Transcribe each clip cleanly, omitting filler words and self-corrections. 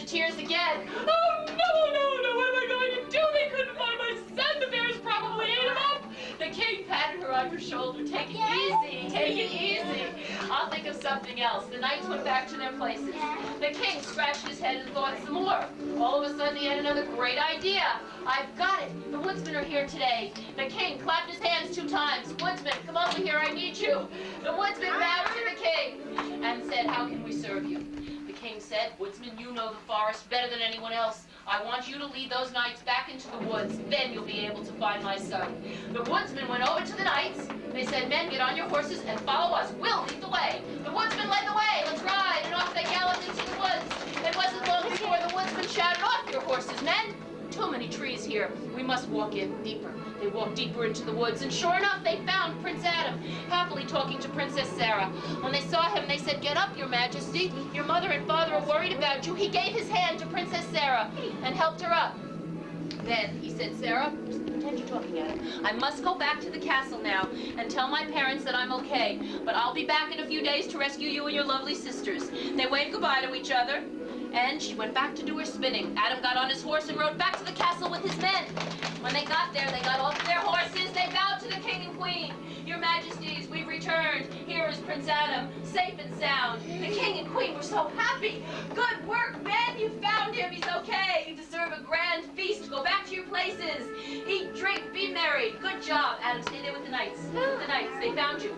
tears again. Oh, no, what am I going to do? They couldn't find my son. The bears probably ate him up. The king patted her on her shoulder. Take it easy. I'll think of something else. The knights went back to their places. The king scratched his head and thought some more. All of a sudden, he had another great idea. I've got it. The woodsmen are here today. The king clapped his hands 2 times. Woodsman, come over here. I need you. The woodsman bowed to the king and said, how can we serve you? The king said, Woodsman, you know the forest better than anyone else. I want you to lead those knights back into the woods. Then you'll be able to find my son. The woodsman went over to the knights. They said, men, get on your horses and follow us. We'll lead the way. The woodsman led the way. Let's ride. And off they galloped into the woods. It wasn't long before the woodsman shouted, off your horses, men. Too many trees here. We must walk in deeper. They walked deeper into the woods, and sure enough, they found Prince Adam, happily talking to Princess Sara. When they saw him, they said, get up, your majesty. Your mother and father are worried about you. He gave his hand to Princess Sara and helped her up. Then he said, Sara, pretend you're talking at him. I must go back to the castle now and tell my parents that I'm okay, but I'll be back in a few days to rescue you and your lovely sisters. They waved goodbye to each other, and she went back to do her spinning. Adam got on his horse and rode back to the castle with his men. When they got there, they got off their horses. They bowed to the king and queen. Your majesties, we've returned. Here is Prince Adam, safe and sound. The king and queen were so happy. Good work, men. You found him. He's okay. You deserve a grand feast. Go back to your places. Eat, drink, be merry. Good job. Adam, stay there with the knights. With the knights. They found you.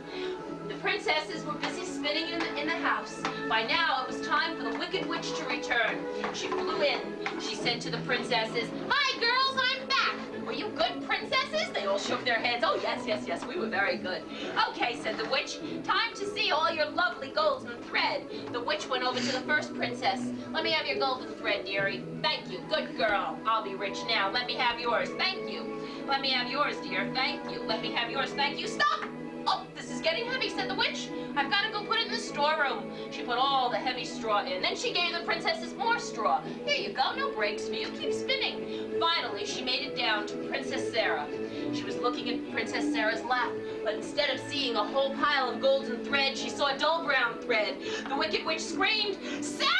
The princesses were busy spinning in the house. By now, it was time for the Wicked Witch to return. She flew in. She said to the princesses, hi, girls, I'm back. Were you good princesses? They all shook their heads. Oh, yes, we were very good. Okay, said the witch, time to see all your lovely golden thread. The witch went over to the first princess. Let me have your golden thread, dearie. Thank you, good girl. I'll be rich now. Let me have yours. Thank you. Let me have yours, dear. Thank you. Let me have yours. Thank you. Stop! Oh, this is getting heavy, said the witch. I've got to go put it in the storeroom. She put all the heavy straw in. Then she gave the princesses more straw. Here you go, no breaks for you. Keep spinning. Finally, she made it down to Princess Sara. She was looking at Princess Sara's lap, but instead of seeing a whole pile of golden thread, she saw dull brown thread. The Wicked Witch screamed, Sara,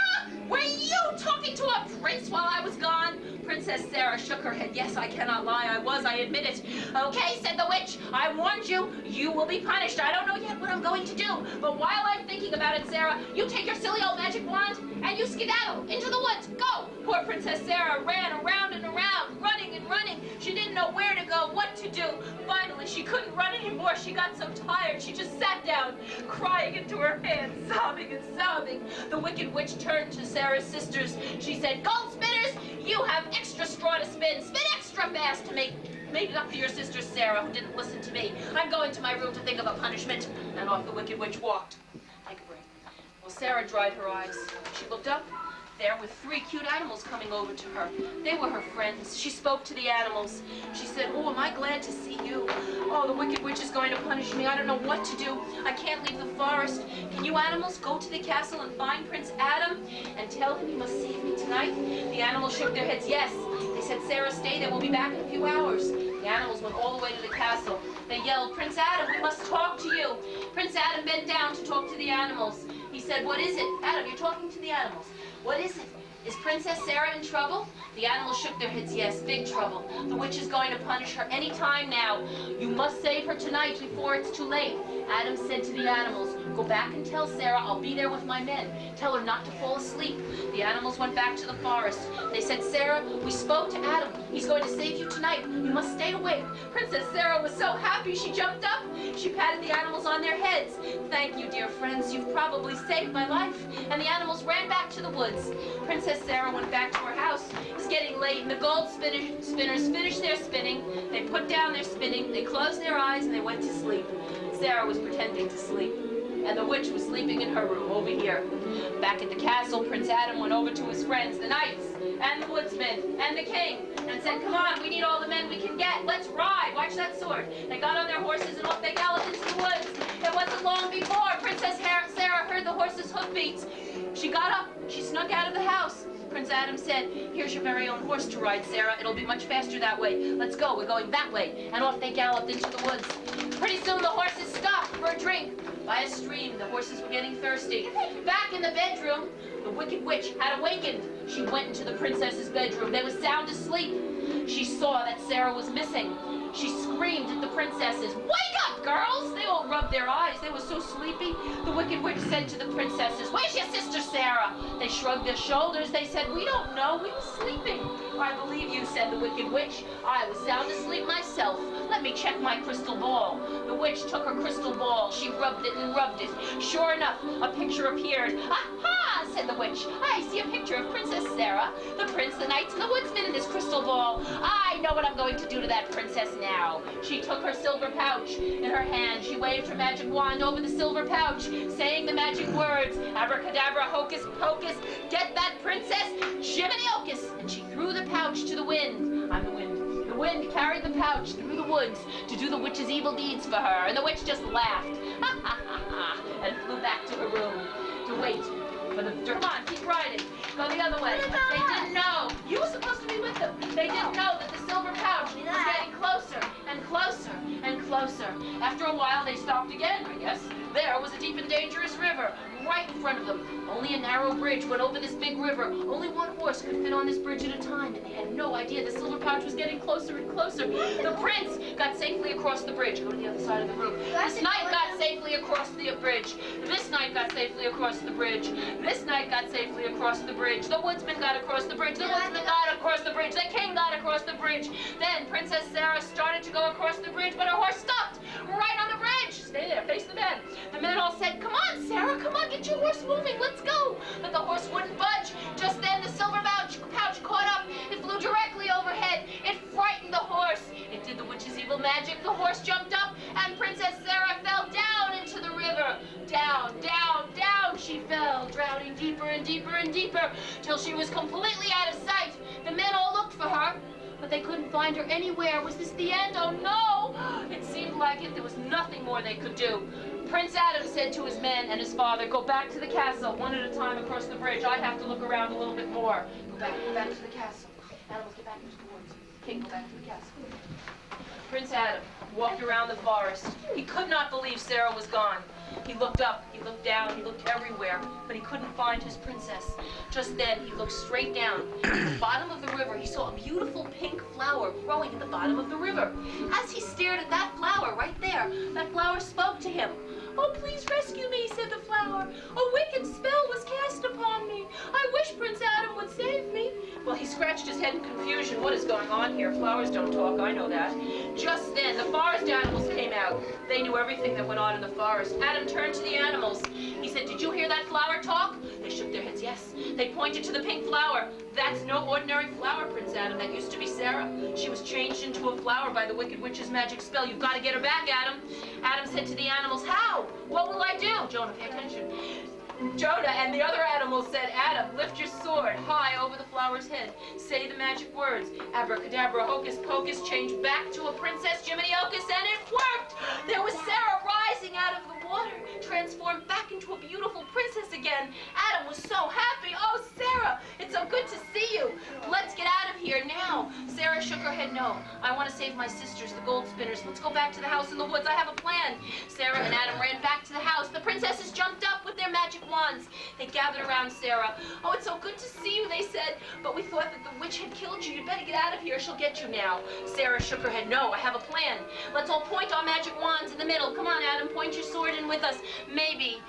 were you talking to a prince while I was gone? Princess Sara shook her head. Yes, I cannot lie. I was. I admit it. Okay, said the witch. I warned you. You will be punished. I don't know yet what I'm going to do. But while I'm thinking about it, Sara, you take your silly old magic wand and you skedaddle into the woods. Go! Poor Princess Sara ran around and around, running and running. She didn't know where to go, what to do. Finally, she couldn't run anymore. She got so tired, she just sat down, crying into her hands, sobbing and sobbing. The Wicked Witch turned to Sara's sisters. She said, Gold spinners, you have extra straw to spin. Spin extra fast to make it up to your sister Sara, who didn't listen to me. I'm going to my room to think of a punishment. And off the Wicked Witch walked. Take a break. Well, Sara dried her eyes. She looked up. There were 3 cute animals coming over to her. They were her friends. She spoke to the animals. She said, oh, am I glad to see you. Oh, the Wicked Witch is going to punish me. I don't know what to do. I can't leave the forest. Can you animals go to the castle and find Prince Adam and tell him he must save me tonight? The animals shook their heads, yes. They said, Sara, stay there. We'll be back in a few hours. The animals went all the way to the castle. They yelled, Prince Adam, we must talk to you. Prince Adam bent down to talk to the animals. He said, what is it? Adam, you're talking to the animals. What is it? Is Princess Sara in trouble? The animals shook their heads. Yes, big trouble. The witch is going to punish her any time now. You must save her tonight before it's too late. Adam said to the animals, go back and tell Sara I'll be there with my men. Tell her not to fall asleep. The animals went back to the forest. They said, Sara, we spoke to Adam. He's going to save you tonight. You must stay awake. Princess Sara was so happy she jumped up. She patted the animals on their heads. Thank you, dear friends. You've probably saved my life. And the animals ran back to the woods. Princess Sara went back to her house. It was getting late, and the gold spinners finished their spinning. They put down their spinning, they closed their eyes, and they went to sleep. Sara was pretending to sleep, and the witch was sleeping in her room over here. Back at the castle, Prince Adam went over to his friends, the knights, and the woodsmen, and the king, and said, come on, we need all the men we can get. Let's ride. Watch that sword. They got on their horses, and off they galloped into the woods. It wasn't long before Princess Sara heard the horses' hoofbeats. She got up. She snuck out of the house. Prince Adam said, here's your very own horse to ride, Sara. It'll be much faster that way. Let's go. We're going that way. And off they galloped into the woods. Pretty soon the horses stopped for a drink. By a stream, the horses were getting thirsty. Back in the bedroom, The wicked witch had awakened. She went into the princess's bedroom. They were sound asleep. She saw that Sara was missing. She screamed at the princesses, "Wake up, girls!" They all rubbed their eyes. They were so sleepy. The wicked witch said to the princesses, "Where's your sister Sara?" They shrugged their shoulders. They said, "We don't know. We were sleeping." "I believe you," said the wicked witch. "I was sound asleep myself. Let me check my crystal ball." The witch took her crystal ball. She rubbed it and rubbed it. Sure enough, a picture appeared. "Aha!" said the witch. "I see a picture of Princess Sara, the prince, the knights, and the woodsman in this crystal ball. I know what I'm going to do to that princess now." She took her silver pouch in her hand. She waved her magic wand over the silver pouch, saying the magic words, "Abracadabra, hocus pocus, get that princess, Jiminy Ocus." And she threw the pouch to the wind. I'm the wind. The wind carried the pouch through the woods to do the witch's evil deeds for her. And the witch just laughed, and flew back to her room to wait for the... Come on, keep riding. Go the other way. They didn't know. You were supposed to be with them. They didn't know that the silver pouch was getting closer and closer and closer. After a while, they stopped again, I guess. There was a deep and dangerous river right in front of them. Only a narrow bridge went over this big river. Only one horse could fit on this bridge at a time, and they had no idea the silver pouch was getting closer and closer. The prince got safely across the bridge. Go to the other side of the room. This knight got safely across the bridge. This knight got safely across the bridge. This knight got safely across the bridge. The woodsman got across the bridge. The woodsman got across the bridge. The king got across the bridge. Then Princess Sara started to go across the bridge, but her horse stopped right on the bridge. Stay there, face the men. The men all said, "Come on, Sara, come on, get your horse moving, let's go." But the horse wouldn't budge. Just then the silver pouch caught up. It flew directly overhead. It frightened the horse. It did the witch's evil magic. The horse jumped up, and Princess Sara fell down into the river. Down, down, down she fell, drowning deeper and deeper and deeper, till she was completely out of sight. The men all looked for her, but they couldn't find her anywhere. Was this the end? Oh no! It seemed like it. There was nothing more they could do. Prince Adam said to his men and his father, "Go back to the castle, one at a time across the bridge. I have to look around a little bit more." Go back to the castle. Animals, get back into the woods. King, go back to the castle. Prince Adam walked around the forest. He could not believe Sara was gone. He looked up, he looked down, he looked everywhere, but he couldn't find his princess. Just then, he looked straight down. At the bottom of the river, he saw a beautiful pink flower growing at the bottom of the river. As he stared at that flower right there, that flower spoke to him. "Oh, please rescue me," said the flower. "A wicked spell was cast upon me. I wish Prince Adam would save me." Well, he scratched his head in confusion. What is going on here? Flowers don't talk, I know that. Just then, the forest animals came out. They knew everything that went on in the forest. Adam turned to the animals. He said, "Did you hear that flower talk?" They shook their heads, yes. They pointed to the pink flower. "That's no ordinary flower, Prince Adam. That used to be Sara. She was changed into a flower by the wicked witch's magic spell. You've got to get her back, Adam." Adam said to the animals, "How? What will I do?" Jonah, pay attention. Jonah and the other animals said, "Adam, lift your sword high over the flower's head. Say the magic words, abracadabra, hocus pocus, change back to a princess, Jiminy Ocus," and it worked! There was Sara rising out of the water, transformed back into a beautiful princess again. Adam was so happy. "Oh, Sara, it's so good to see you. Let's get out of here now." Sara shook her head. "No, I want to save my sisters, the gold spinners. Let's go back to the house in the woods. I have a plan." Sara and Adam ran back to the house. The princesses jumped up with their magic wands. They gathered around Sara. "Oh, it's so good to see you," they said. "But we thought that the witch had killed you. You better get out of here. She'll get you now." Sara shook her head. "No, I have a plan. Let's all point our magic wands in the middle. Come on, Adam, point your sword in with us. Maybe,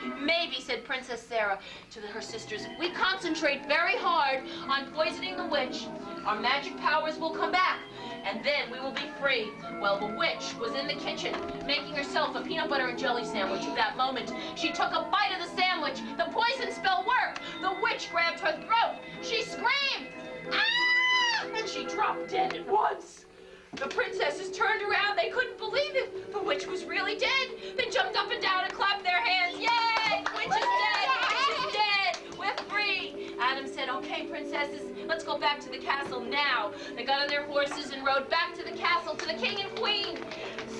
said Princess Sara to her sisters, "if we concentrate very hard on poisoning the witch, our magic powers will come back, and then we will be free." Well, the witch was in the kitchen making herself a peanut butter and jelly sandwich. At that moment, she took a bite of the sandwich. The poison spell worked. The witch grabbed her throat. She screamed, "Ah!" and she dropped dead at once. The princesses turned around. They couldn't believe it. The witch was really dead. They jumped up and down and clapped their hands. "Yay! The witch is dead! The witch is dead! We're free!" Adam said, "Okay, princesses, let's go back to the castle now." They got on their horses and rode back to the castle, to the king and queen.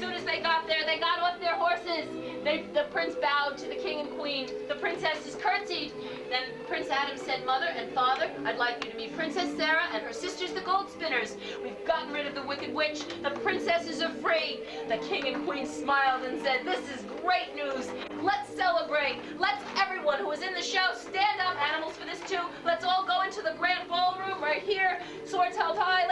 soon as they got there, they got off their horses. The prince bowed to the king and queen. The princesses curtsied. Then Prince Adam said, Mother and Father, I'd like you to meet Princess Sarah and her sisters, the Gold Spinners. We've gotten rid of the wicked witch. The princesses are free. The king and queen smiled and said, this is great news. Let's celebrate. Let's everyone who was in the show stand up. Animals for this too. Let's all go into the grand ballroom right here. Swords held high.